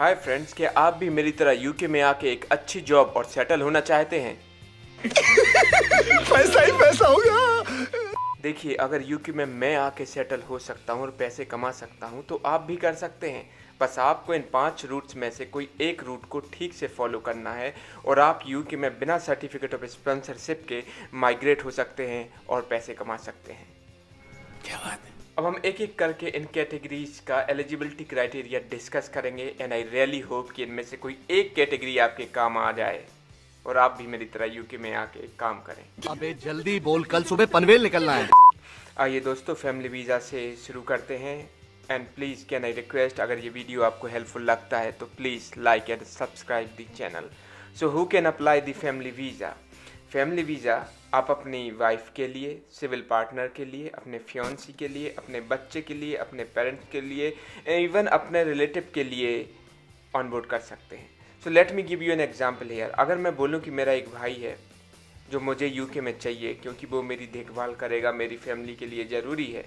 Hi friends, क्या आप भी मेरी तरह यूके में आके एक अच्छी जॉब और सेटल होना चाहते हैं? पैसा ही पैसा होगा। देखिए, अगर यूके में मैं आके सेटल हो सकता हूँ और पैसे कमा सकता हूँ तो आप भी कर सकते हैं। बस आपको इन 5 रूट्स में से कोई एक रूट को ठीक से फॉलो करना है और आप यूके में बिना सर्टिफिकेट ऑफ स्पॉन्सरशिप के माइग्रेट हो सकते हैं और पैसे कमा सकते हैं। क्या बात है। अब हम एक एक करके इन कैटेगरीज का एलिजिबिलिटी क्राइटेरिया डिस्कस करेंगे एंड आई रियली होप कि इनमें से कोई एक कैटेगरी आपके काम आ जाए और आप भी मेरी तरह यूके में आके काम करें। अबे जल्दी बोल, कल सुबह पनवेल निकलना है। आइए दोस्तों, फैमिली वीज़ा से शुरू करते हैं and please can I request, अगर ये वीडियो आपको हेल्पफुल लगता है तो please like and subscribe the channel. So who can apply the family visa? Family visa आप अपनी वाइफ के लिए, सिविल पार्टनर के लिए, अपने फियांसी के लिए, अपने बच्चे के लिए, अपने पेरेंट्स के लिए, इवन अपने रिलेटिव के लिए ऑन बोर्ड कर सकते हैं। So let me give you an example here. अगर मैं बोलूं कि मेरा एक भाई है जो मुझे यूके में चाहिए क्योंकि वो मेरी देखभाल करेगा, मेरी फैमिली के लिए ज़रूरी है,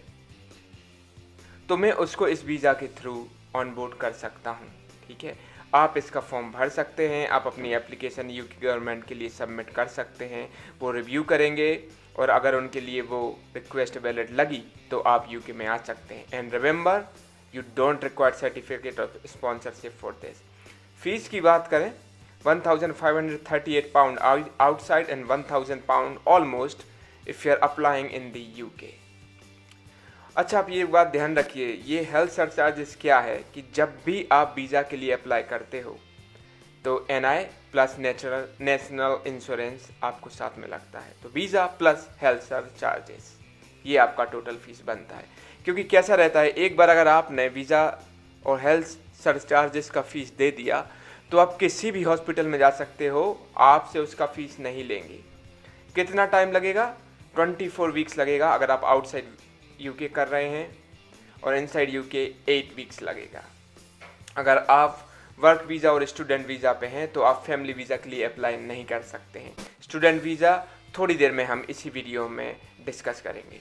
तो मैं उसको इस वीज़ा के थ्रू ऑन बोर्ड कर सकता हूँ। ठीक है, आप इसका फॉर्म भर सकते हैं, आप अपनी एप्लीकेशन यूके गवर्नमेंट के लिए सबमिट कर सकते हैं, वो रिव्यू करेंगे और अगर उनके लिए वो रिक्वेस्ट वैलिड लगी तो आप यूके में आ सकते हैं। And remember, you don't require certificate of sponsorship for this. Fees की बात करें, 1538 pound outside and 1000 pound almost if you are applying in the UK. अच्छा, आप ये बात ध्यान रखिए, ये हेल्थ सरचार्जेस क्या है कि जब भी आप वीज़ा के लिए अप्लाई करते हो तो NI प्लस नेशनल इंश्योरेंस आपको साथ में लगता है, तो वीज़ा प्लस हेल्थ सरचार्जेस ये आपका टोटल फीस बनता है। क्योंकि कैसा रहता है, एक बार अगर आपने वीज़ा और हेल्थ सरचार्जेस का फ़ीस दे दिया तो आप किसी भी हॉस्पिटल में जा सकते हो, आपसे उसका फ़ीस नहीं लेंगे। कितना टाइम लगेगा? 24 वीक्स लगेगा अगर आप आउटसाइड यूके कर रहे हैं और इनसाइड यूके 8 वीक्स लगेगा। अगर आप वर्क वीज़ा और स्टूडेंट वीज़ा पे हैं तो आप फैमिली वीज़ा के लिए अप्लाई नहीं कर सकते हैं। स्टूडेंट वीज़ा थोड़ी देर में हम इसी वीडियो में डिस्कस करेंगे।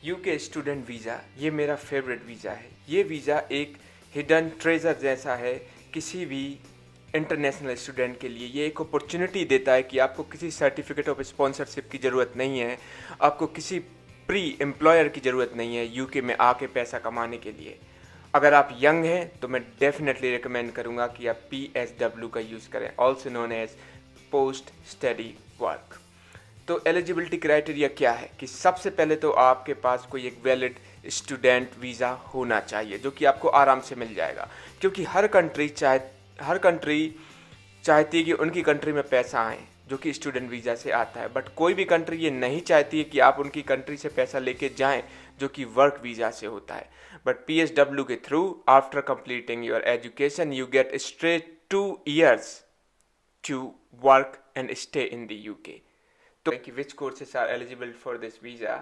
यूके स्टूडेंट वीज़ा ये मेरा फेवरेट वीज़ा है। ये वीज़ा एक हिडन ट्रेजर जैसा है किसी भी इंटरनेशनल स्टूडेंट के लिए। ये एक अपॉर्चुनिटी देता है कि आपको किसी सर्टिफिकेट ऑफ स्पॉन्सरशिप की ज़रूरत नहीं है, आपको किसी प्री एम्प्लॉयर की ज़रूरत नहीं है यूके में आके पैसा कमाने के लिए। अगर आप यंग हैं तो मैं डेफिनेटली रिकमेंड करूँगा कि आप PSW का यूज़ करें, also known as post study work. तो एलिजिबिलिटी क्राइटेरिया क्या है कि सबसे पहले तो आपके पास कोई एक वैलिड स्टूडेंट वीज़ा होना चाहिए जो कि आपको आराम से मिल जाएगा, क्योंकि हर कंट्री चाहती है कि उनकी कंट्री में पैसा आए जो कि स्टूडेंट वीज़ा से आता है, बट कोई भी कंट्री ये नहीं चाहती है कि आप उनकी कंट्री से पैसा लेके जाएं जो कि वर्क वीज़ा से होता है। बट PSW के through after completing your education you get straight 2 years to work and stay in the UK. तो कि which courses are eligible for this visa,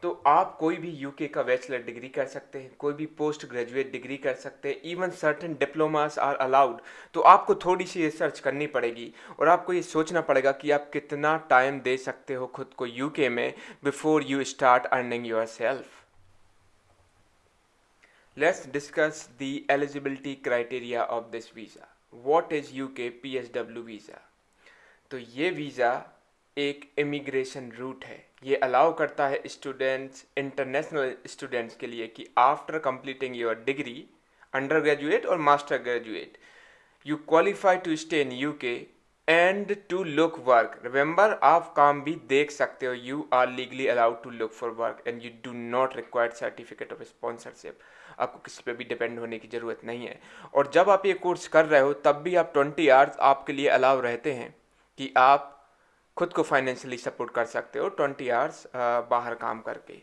तो आप कोई भी यूके का बैचलर डिग्री कर सकते हैं, कोई भी पोस्ट ग्रेजुएट डिग्री कर सकते हैं, even certain diplomas are allowed. तो आपको थोड़ी सी रिसर्च करनी पड़ेगी और आपको ये सोचना पड़ेगा कि आप कितना टाइम दे सकते हो खुद को यूके में before you start earning your self. Let's discuss the eligibility criteria of this visa. What is UK PSW visa? तो ये वीज़ा एक इमिग्रेशन रूट है। ये अलाउ करता है स्टूडेंट्स, इंटरनेशनल स्टूडेंट्स के लिए कि after completing your degree, under graduate और master graduate, you qualify to stay in UK and to look work. Remember, आप काम भी देख सकते हो। You are legally allowed to look for work and you do not required certificate of sponsorship. आपको किसी पे भी डिपेंड होने की ज़रूरत नहीं है। और जब आप ये कोर्स कर रहे हो तब भी आप 20 आवर्स आपके लिए अलाउ रहते हैं कि आप खुद को फाइनेंशियली सपोर्ट कर सकते हो 20 आवर्स बाहर काम करके।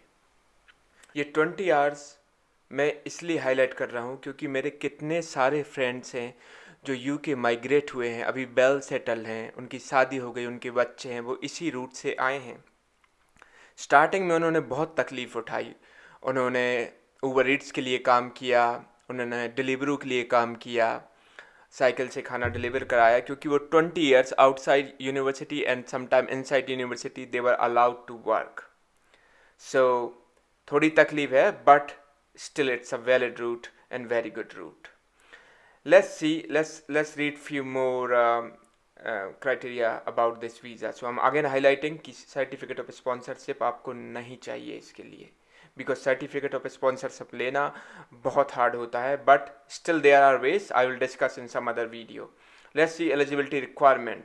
ये 20 आवर्स मैं इसलिए हाईलाइट कर रहा हूँ क्योंकि मेरे कितने सारे फ्रेंड्स हैं जो यूके माइग्रेट हुए हैं, अभी वेल सेटल हैं, उनकी शादी हो गई, उनके बच्चे हैं, वो इसी रूट से आए हैं। स्टार्टिंग में उन्होंने बहुत तकलीफ़ उठाई, उन्होंने ऊबर ईट्स के लिए काम किया, उन्होंने डिलीवरू के लिए काम किया, साइकिल से खाना डिलीवर कराया, क्योंकि वो 20 years outside university and sometime inside university they were allowed to work. So थोड़ी तकलीफ है but still it's a valid route and very good route. Let's read few more criteria about this visa. So I'm again highlighting कि certificate of sponsorship आपको नहीं चाहिए इसके लिए, because certificate of sponsorship लेना बहुत hard होता है, but still there are ways I will discuss in some other video. Let's see eligibility requirement.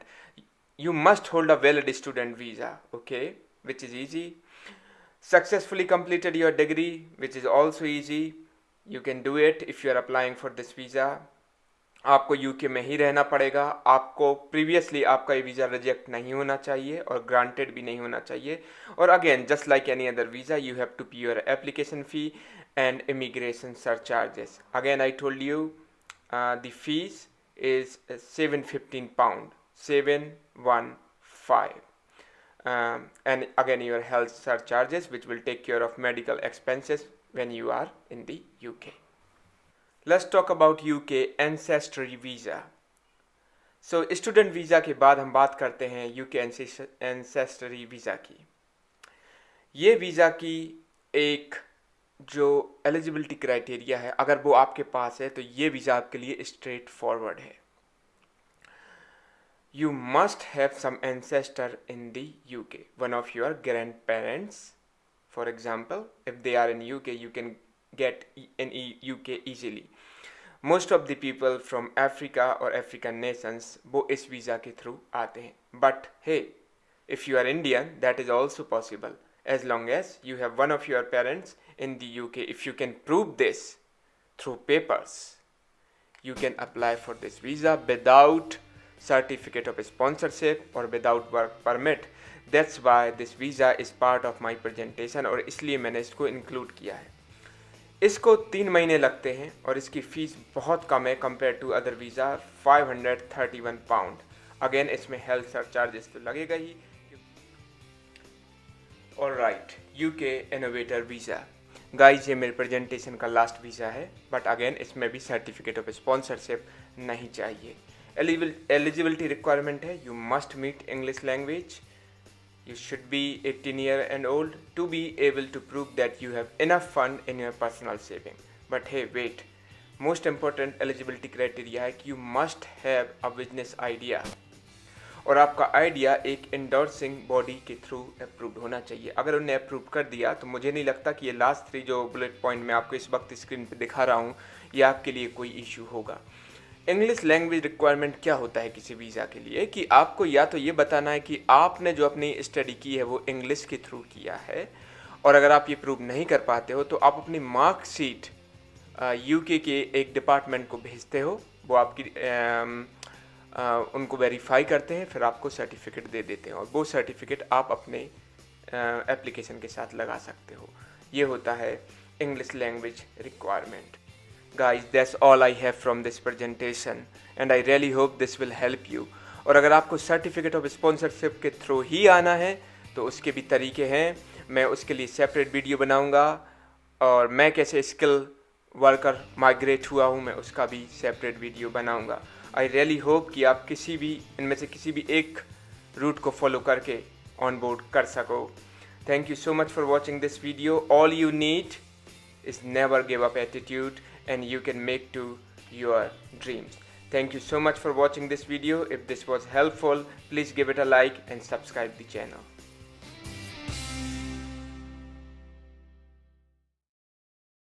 You must hold a valid student visa, okay, which is easy. Successfully completed your degree, which is also easy. You can do it if you are applying for this visa. आपको UK में ही रहना पड़ेगा, आपको previously आपका ये visa reject नहीं होना चाहिए और ग्रांटेड भी नहीं होना चाहिए. और again just like any other visa you have to pay your application fee and immigration surcharges. Again I told you the fees is 715 pound, 715, and again your health surcharges which will take care of medical expenses when you are in the UK. Let's talk about UK ancestry visa. So student visa के बाद हम बात करते हैं UK ancestry visa की. ये visa की एक जो एलिजिबिलिटी क्राइटेरिया है, अगर वो आपके पास है तो ये वीज़ा आपके लिए स्ट्रेट फॉरवर्ड है. You must have some ancestor in the UK, one of your grandparents. For example if they are in UK you can get in UK easily. Most of the people from Africa और African nations वो इस visa के through आते हैं. But hey, if you are Indian that is also possible as long as you have one of your parents in the UK. If you can prove this through papers, you can apply for this visa without certificate of sponsorship or without work permit. That's why this visa is part of my presentation और इसलिए मैंने इसको include किया है. इसको 3 महीने लगते हैं और इसकी फ़ीस बहुत कम है compare to other visa, 531 pound. Again इसमें हेल्थ सरचार्जेस तो लगेगा ही. Alright, UK innovator visa. Guys ये मेरे प्रेजेंटेशन का लास्ट वीज़ा है, बट अगेन इसमें भी सर्टिफिकेट ऑफ स्पॉन्सरशिप नहीं चाहिए. एलिजिबिलिटी रिक्वायरमेंट है, you must meet English language, you should be 18 year and old to be able to prove that you have enough fund in your personal saving. But hey wait, most important eligibility criteria है कि you must have a business idea और आपका idea एक endorsing body के through approved होना चाहिए. अगर उन्हें अप्रूव कर दिया तो मुझे नहीं लगता कि ये लास्ट 3 जो बुलेट पॉइंट मैं आपको इस वक्त स्क्रीन पे दिखा रहा हूँ ये आपके लिए कोई इशू होगा. इंग्लिश लैंग्वेज रिक्वायरमेंट क्या होता है किसी वीज़ा के लिए, कि आपको या तो ये बताना है कि आपने जो अपनी स्टडी की है वो इंग्लिश के थ्रू किया है, और अगर आप ये प्रूव नहीं कर पाते हो तो आप अपनी मार्कशीट यूके के एक डिपार्टमेंट को भेजते हो, वो आपकी उनको वेरीफाई करते हैं, फिर आपको सर्टिफिकेट दे देते हैं और वो सर्टिफिकेट आप अपने एप्लीकेशन के साथ लगा सकते हो. ये होता है English language requirement. Guys that's all I have from this presentation and I really hope this will help you. और अगर आपको सर्टिफिकेट ऑफ स्पॉन्सरशिप के थ्रू ही आना है तो उसके भी तरीके हैं, मैं उसके लिए सेपरेट वीडियो बनाऊँगा, और मैं कैसे स्किल वर्कर माइग्रेट हुआ हूँ मैं उसका भी सेपरेट वीडियो बनाऊँगा. आई रियली होप कि आप किसी भी इनमें से किसी भी एक रूट को फॉलो करके ऑन बोर्ड कर सको. Thank you so much for watching this video. All you need is never give up attitude and you can make to your dreams. Thank you so much for watching this video. If this was helpful, please give it a like and subscribe the channel.